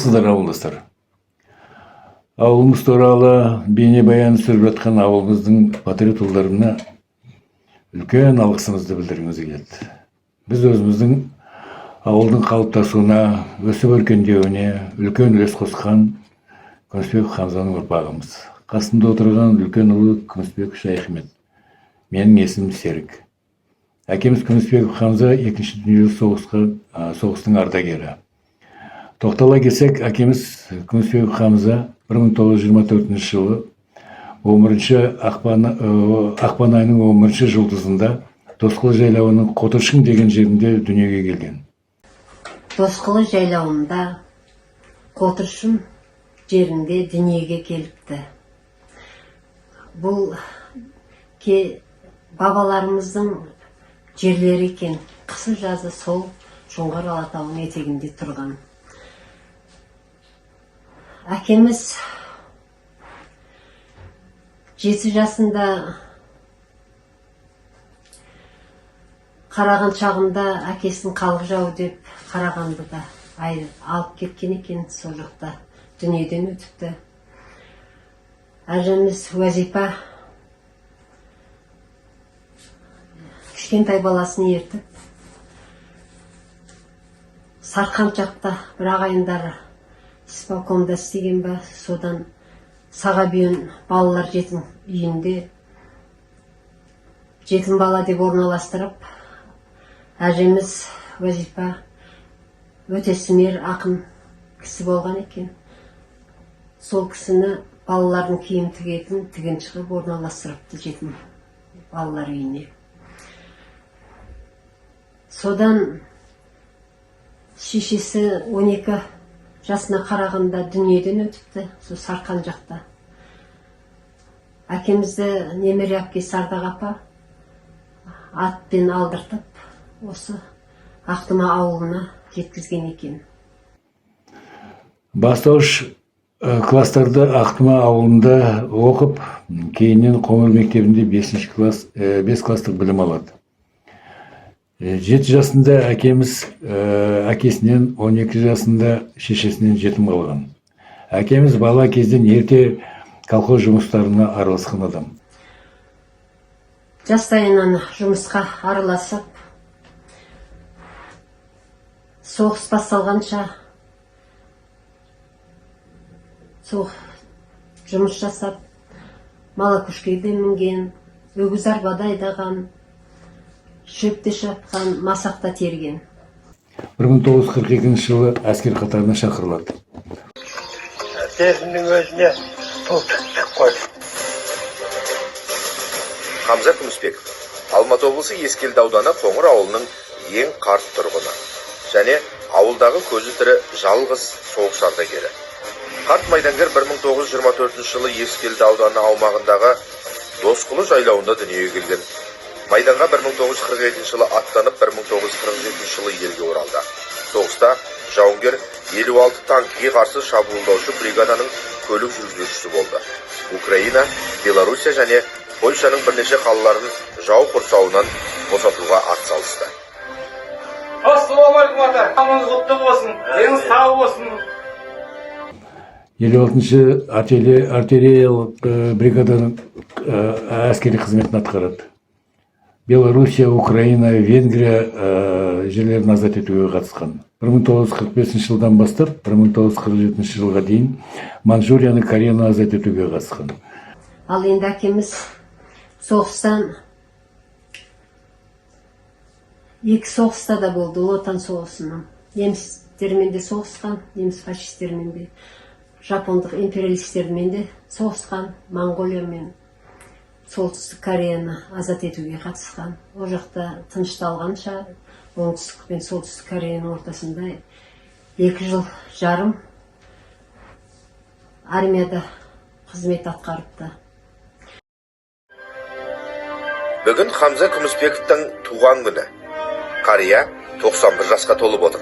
Саламатсыздар ауылдастар. Ауылымыз туралы бейнебаян түсіріп жатқан ауылымыздың патриот ұлдарына үлкен алғысымызды білдіргіміз келеді. Біз өзіміздің ауылдың қалыптасуына, өсіп өркендеуіне үлкен үлес қосқан Күмісбеков Хамзаның ұрпағымыз. Қасында отырған үлкен ұлы Күмісбеков Шайхмет. Менің есімім Серік. Әкеміз Күмісбеков Хамза 2-ші дүниежүзілік соғыстың ардагері. Тоқтала келсек, әкеміз Күмісбеков Хамза 1924 жылы 11-ші ақпан айының 11-ші жұлдызында Досқылы жайлауының Қотыршың деген жерінде дүниеге келген. Досқылы жайлауында Қотыршың жерінде дүниеге келіпті. Бұл бабаларымыздың жерлері екен. Қысы жазы сол Жоңғар Алатауының етегінде тұрған. Әкеміз 7 жасында қараған шағында әкесін қалық жау деп Қарағанды да алып кеткен екен, сол жақта дүниеден өтіпті. Әжеміз Уазипа кішкентай баласын ертіп Сарқан жақта бір ағайындары исполкомда істеген ба, содан Сағабүйін балалар жетім үйінде жетім бала деп орналастырып, әжеміз Уазипа өте сіңер ақын кісі болған екен. Сол кісіні балалардың киім тігетін тігінші қылып орналастырыпты жетім балалар үйіне. Содан шешесі 12 жасына қарағанда дүниеден өтіпті, сол Сарқан жақта. Әкемізді немере әпкесі Ардақ апа атпен алдыртып, осы Ақтұма ауылына жеткізген екен. Бастауыш класстарды Ақтұма ауылында оқып, кейіннен Қоңыр мектебінде 5 класстық білім алады. 7 жасында әкеміз әкесінен, 12 жасында шешесінен жетім қалған. Әкеміз бала кезден ерте колхоз жұмыстарына араласқан адам. Жастайынан жұмысқа араласып, соғыс басталғанша жұмыс жасап, мала көшкеде мінген, өгіз арбада айдаған, шөпте шапқан, масақта терген. 1942 жылы әскер қатарына шақырылады. Әскердің өзіне тұл түттік қой. Хамза Күмісбеков, Алматы облысы Ескелді ауданы Қоңыр ауылының ең қарт тұрғыны және ауылдағы көзі тірі жалғыз соғыс ардагері. Қарт майдангер 1924 жылы Ескелді ауданы аумағындағы Досқылы жайлауында дүниеге келген. Майданға 1947 жылы аттанып, 1947 жылы елге оралды. Соғыста жауынгер 56 танкіге қарсы шабуылдаушы бригаданың көлік жүргізушісі болды. Украина, Белоруссия және Польшаның бірнеше қалаларын жау құрсауынан босатуға атсалысты. Ассалаумағалейкум ата, аманыңыз құтты болсын, деніңіз сау болсын. 56-шы артиллериялық бригаданың әскери қызметін атқарады. Белоруссия, Украина, Венгрия жерлерін азат етуге қатысқан. 1945 жылдан бастап 1947 жылға дейін Манчжурияны, Кореяны азат етуге қатысқан. Ал енді әкеміз соғыстан 2 соғыста да болды, Ұлы Отан соғысынан. Немістермен де соғысқан, неміс фашистермен де, жапондық империалистермен де соғысқан, Монғолиямен Солтүстік Кореяны азат етуге қатысқан. О жақта тынышталғанша, оңтүстік пен Солтүстік Кореяның ортасында 2 жыл жарым армияда қызмет атқарыпты. Бүгін Хамза Күмісбековтің туған күні. Қария 91 жасқа толып отыр.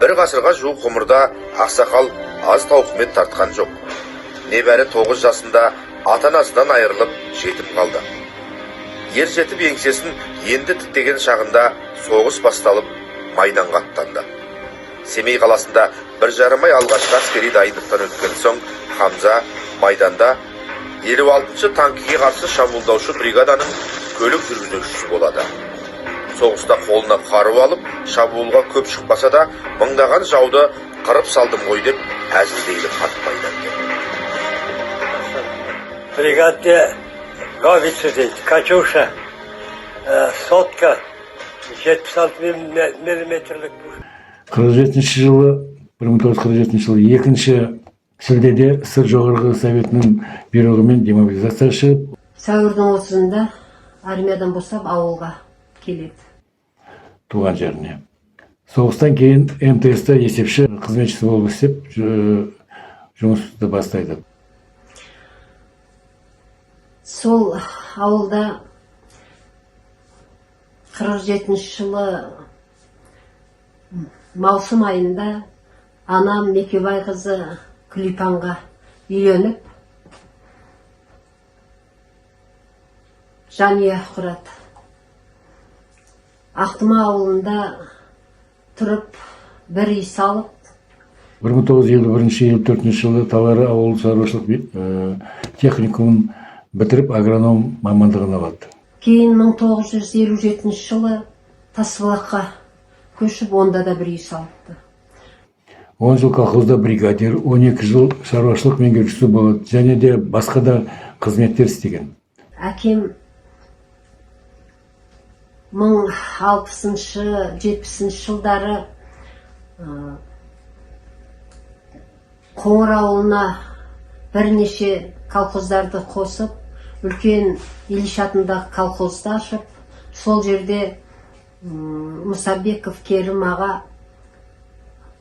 Бір ғасырға жуық ғұмырда ақсақал аз тауқымет тартқан жоқ. Небәрі 9 жасында ата-анасынан айырылып жетім қалды. Ер жетіп еңсесін енді тіктеген шағында соғыс басталып майданға аттанды. Семей қаласында 1,5 ай алғашқы әскери дайындықтан өткен соң, Хамза майданда 56-шы танкіге қарсы шабуылдаушы бригаданың көлік жүргізушісі болады. Соғыста қолына қару алып, шабуылға көп шықпаса да, мыңдаған жауды қырып салдым ғой деп әзілдейді қарт майдангер. Бригадте гаубица дейді, Катюша, сотка, 76 миллиметрлік. 47 жылы, 1947 жылы 2 шілдеде Сыр жоғарғы советінің бұйрығымен демобилизация шығып, сәуірдің 30-ында армиядан босап ауылға келеді. туған жеріне. Соғыстан кейін МТС-та есепші қызметшісі болып істеп, жұмысты бастайды. Сол ауылда 47 жылы маусым айында анам Мекебай қызы Күлипанға үйленіп, жанұя құрады. Ақтыма ауылында тұрып, бір үй салып, 1951-54 жылы Талары ауыл шаруашылық техникумын бітіріп, агроном мамандығын алады. кейін 1957 жылы Тасбұлаққа көшіп, онда да бір үй салыпты. 10 жыл колхозда бригадир, 12 жыл шаруашылық меңгерушісі болады, және де басқа да қызметтер істеген. Әкем 1060-70 жылдары Қоңыр ауылына бірнеше колхоздарды қосып, үлкен Ильич атындағы колхозды ашып, сол жерде Мұсабеков Керім аға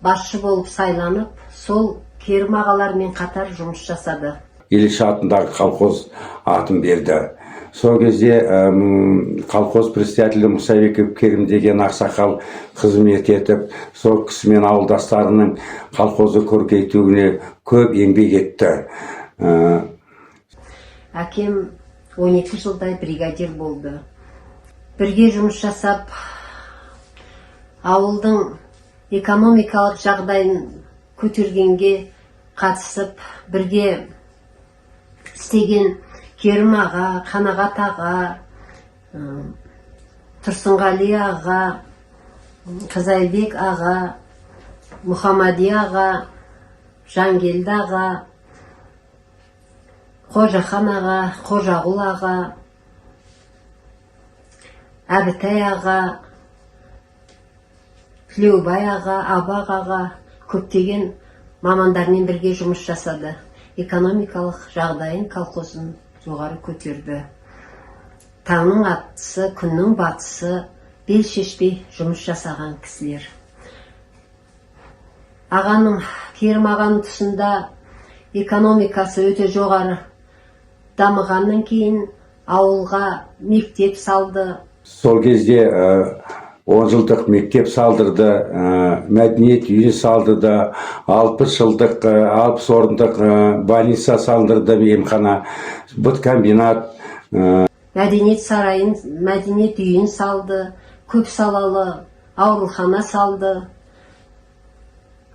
басшы болып сайланып, сол Керім ағалармен қатар жұмыс жасады. Ильич атындағы колхоз атын берді. Сол кезде колхоз председателі Мұсабеков Керім деген ақсақал қызмет етіп, сол кісімен ауылдастарының колхозы көркейтуіне көп еңбек етті. Әкем 12 жылдай бригадир болды. Бірге жұмыс жасап, ауылдың экономикалық жағдайын көтергенге қатысып, бірге істеген Керім аға, Қанағат аға, Тұрсынғали аға, Қызайбек аға, Мұхамади аға, Жангелді аға, Қожахан аға, Қожағұл аға, Әбітай аға, Тілеубай аға, Абақ аға, көптеген мамандармен бірге жұмыс жасады. Экономикалық жағдайын колхоздың жоғары көтерді. Таңның аттысы, күннің батысы, бел шешпей жұмыс жасаған кісілер. Ағаның, Керім ағаның тұсында экономикасы өте жоғары дамығаннан кейін ауылға мектеп салды. Сол кезде 10 жылдық мектеп салдырды, мәдениет үйін салдырды, 60 жылдық, 60 орындық больница салдырды, емхана, бұт комбинат. Мәдениет сарайын, мәдениет үйін салды, көп салалы аурухана салды.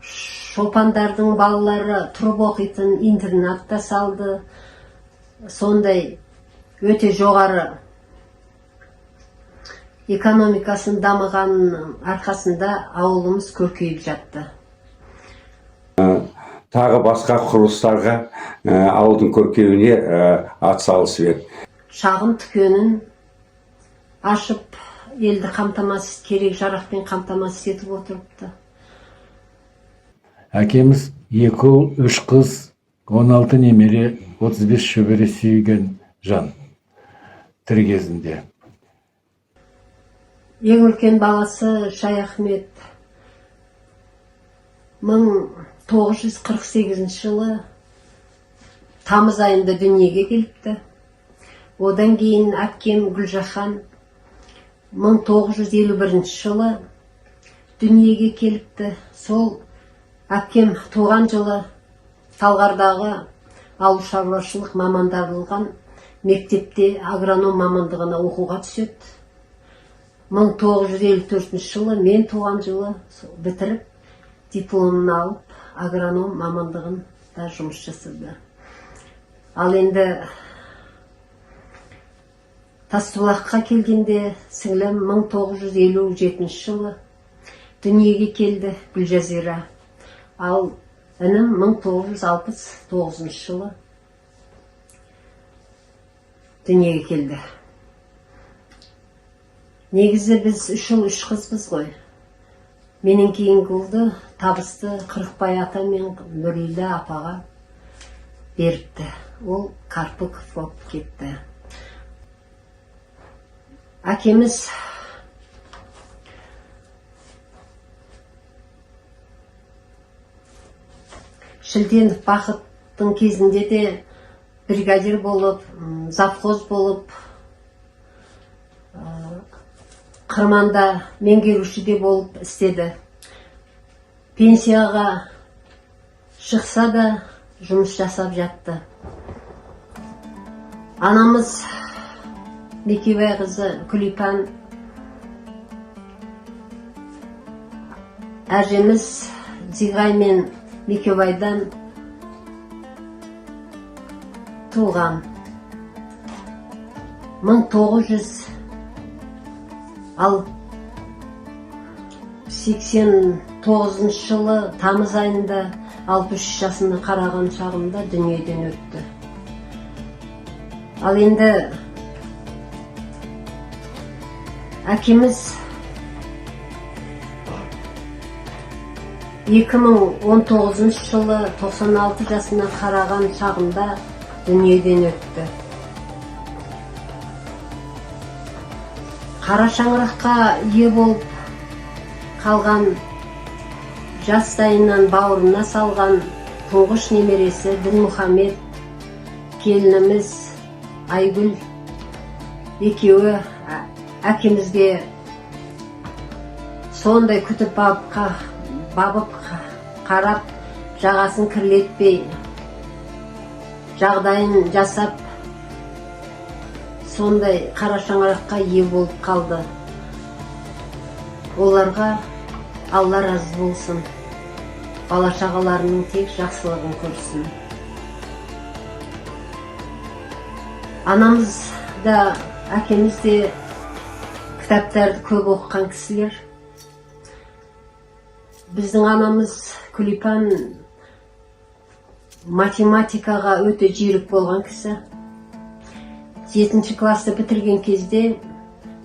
Шопандардың балалары тұрып оқитын интернатта салды. Сондай өте жоғары экономикасын дамығанның арқасында ауылымыз көркейіп жатты. Тағы басқа құрылыстарға ауылдың көркеюіне атсалысып еді. Шағын дүкенін ашып, елді қамтамасыз, керек жарақпен қамтамасыз етіп отырыпты. Әкеміз 2 ұл, 3 қыз, 16 немере, 35 шөбере сүйген жан тірі кезінде. Ең үлкен баласы Шаяхмет 1948 жылы тамыз айында дүниеге келіпті. Одан кейін әпкем Гүлжахан 1951 жылы дүниеге келіпті. Сол әпкем туған жылы Талғардағы ауыл шаруашылық мамандандырылған мектепте агроном мамандығына оқуға түседі. 1954 жылы мен туған жылы бітіріп дипломын алып, агроном мамандығында жұмыс жасады. Ал енді Тастыбұлаққа келгенде сіңлім 1957 жылы дүниеге келді, Гүлжазира. Ал інім 1969 жылы дүниеге келді. Негізі біз 3 ұл 3 қызбыз ғой. Менен кейінгі ұлды табысты Қырықбай ата мен Нұрилі апаға беріпті. Ол Карпыков болып кетті. Әкеміз Шілденов Бақыттың кезінде де бригадир болып, завхоз болып, Қырманда меңгеруші де болып істеді. Пенсияға шықса да жұмыс жасап жатты. Анамыз Мекебай қызы Күлипан, әжеміз Зигай мен Мекебайдан туған. 1900 ал 89 жылы тамыз айында 63 жасына қараған шағында дүниеден өтті. Ал енді әкеміз 2019 жылы 96 жасына қараған шағында дүниеден өтті. Қара шаңыраққа ие болып қалған, жастайынан бауырына салған тұңғыш немересі Дінмұхамед, келініміз Айгүл екеуі әкемізге сондай күтіп бабып қарап, жағасын кірлетпей, жағдайын жасап, сондай қара шаңыраққа ие болып қалды. Оларға Алла разы болсын. Бала шағаларының тек жақсылығын көрсін. Анамыз да, әкеміз де кітаптарды көп оқыған кісілер. Біздің анамыз Күлипан математикаға өте жүйрік болған кісі. 7-ші класты бітірген кезде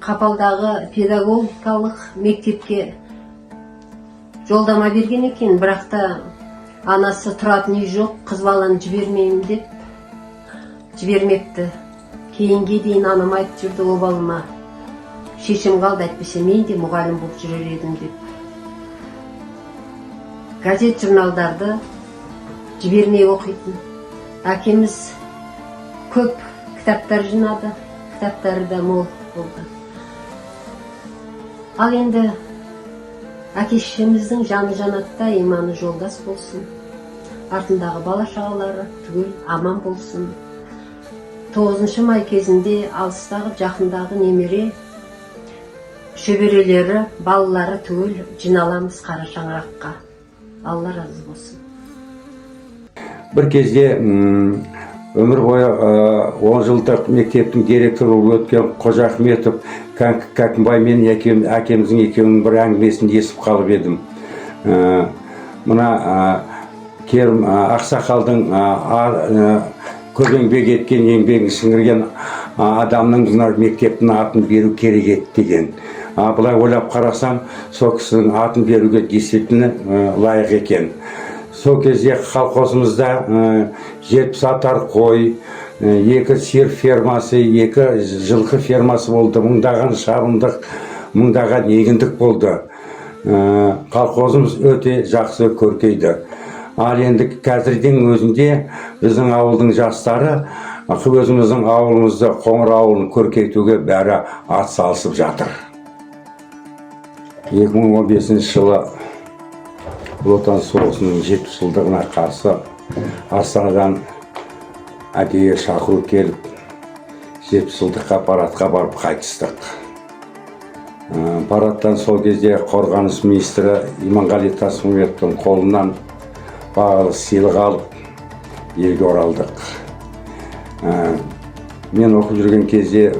Қапалдағы педагогикалық мектепке жолдама берген екен, бірақ та анасы тұратын үй жоқ, қыз баланы жібермеймін деп жібермепті. Кейінге дейін анам айтып жүрді, о балыма, шешем қалды, әйтпесе мен де мұғалім болып жүрер едім деп. Газет журналдарды жібермей оқитын. Әкеміз көп кітаптар жинады, кітаптары да мол болды. Ал енді әке-шешеміздің жаны жанатта, иманы жолдас болсын. Артындағы бала шағалары түгел аман болсын. 9 май кезінде алыстағы жақындағы немере шөберелері, балалары түгел жиналамыз қара шаңыраққа. Алла разы болсын. Бір кезде өмір бойы 10 жылдық мектептің директоры болып өткен Қожа Ахметов Кәкімбай мен әкеміздің екеуінің бір әңгімесін естіп қалып едім. Мына Керім Ақсақалдың көп еңбек еткен, еңбегін сіңірген адамның мына мектептің атын беру керек еді деген. Бұлай ойлап қарасам, сол кісінің атын беруге действительно лайық екен. Сол кезде колхозымызда 70 атар қой, 2 сиыр фермасы, 2 жылқы фермасы болды, мыңдаған шабындық, мыңдаған егіндік болды. Колхозымыз өте жақсы көркейді. Ал енді қазірдің өзінде біздің ауылдың жастары өзіміздің ауылымызды, Қоңыр ауылын көркейтуге бәрі ат салысып жатыр. 2015 жылы Ұлы Отан соғысының 70 жылдығына қарсы Астанадан әдейі шақыру келіп, 70 жылдыққа аппаратқа барып қайтыстық. Парадтан сол кезде қорғаныс министрі Иманғали Тасмағамбетовтің қолынан бағалы сыйлық алып елге оралдық. Мен оқып жүрген кезде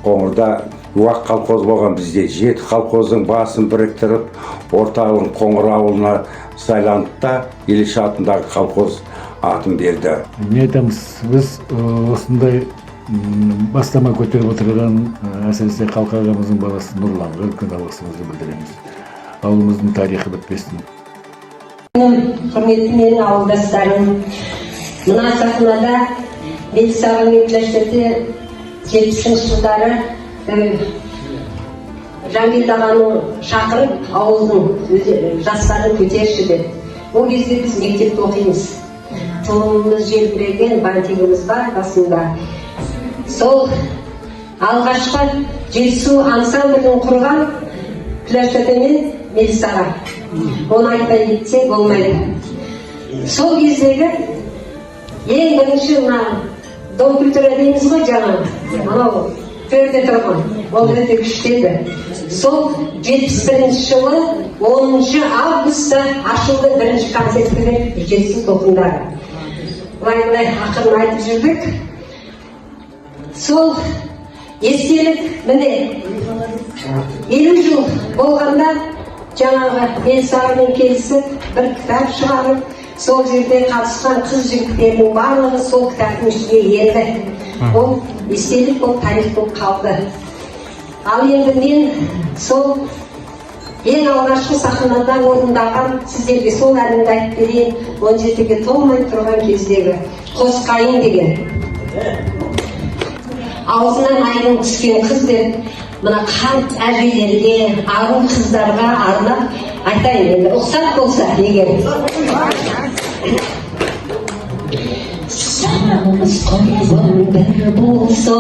Қоңырда уақ колхоз болған. Бізде 7 колхоздың басын біріктіріп, орталығын Қоңыр ауылына сайланды да Ильич атындағы колхоз атын берді. Не айтамыз, біз осындай бастама көтеріп отырған, әсіресе Қалқа ағамыздың баласы Нұрланға үлкен алғысымызды білдіреміз. Ауылымыздың тарихы бітпесін. Құрметті менің ауылдастарым, мына сахнада Мелисаға мектептерде 70-ші жылдары Жангелді ағаны шақырып, ауылдың жастарын көтерші деп. Ол кезде біз мектепте оқимыз. Тұлымыз желбіреген бантигіміз бар басында. Сол алғашқы Жетісу ансамблін құрған Күләштәтемен Мелисаға. Оны айтпай кетсе болмайды. Сол кездегі ең бірінші дом культура дейміз ғой жаңа. Анау төрде тұрған. Ол өте күшті еді. Сол 71-ші жылы 10 августта ашылды бірінші концерттер Жетісу толқындары. Былай ақырын айтып жүрдік. Сол естелік міне 50 жыл болғанда жаңағы Мелисамен келісіп бір кітап шығарып, сол жерде қатысқан қыз жігіттердің барлығы сол кітаптың ішіне енді. Ол естелік, ол тарих болып қалды. Ал енді мен сол ең алғашқы сахнадан орындаған сіздерге сол әнімді айтып берейін. 17-ге толмай тұрған кездегі Қос қайын деген. Аузынан айдың түскен қыз деп, мына қарт әжелерге, ару қыздарға арнап айтайын енді, ұқсат болса егер. Сағымыз қойған бір болса,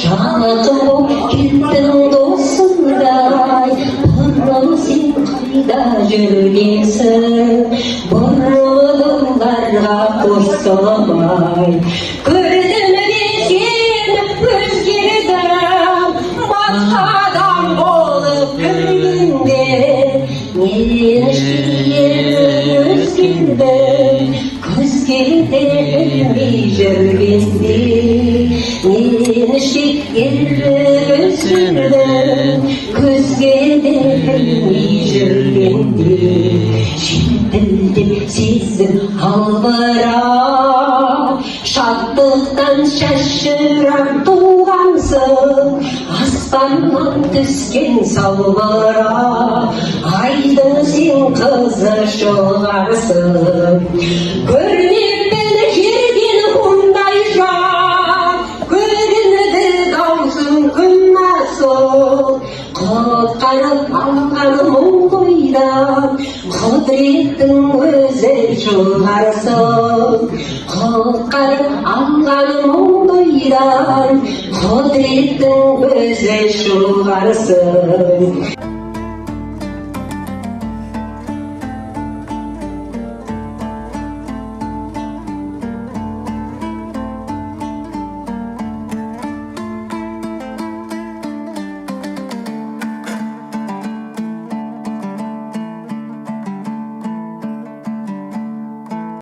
жақын боп кеттің досындай, бұрын сен қайда жүргенсің, бұрылғыларға қосылмай. Көрдім бе сені өзгердім, басқа адам болып көргенде, мен өзгердім, көзге де ілмей жүргенде, мен өзгердім, көзге де ілмей жүргенде, жетілдеп сезім албырап, шаттықтан шашырап туғансың, аспаннан түскен салбырап, айдың сен қызы шығарсың. Көрнекпен жерден мұндай жан, көрінді даусың күн асыл, құтқарып алған мұң қойдан, құдіреттің өзі шығарсың. Құтқарып алған мұң қойдан, құдіреттің өзі шығарсың.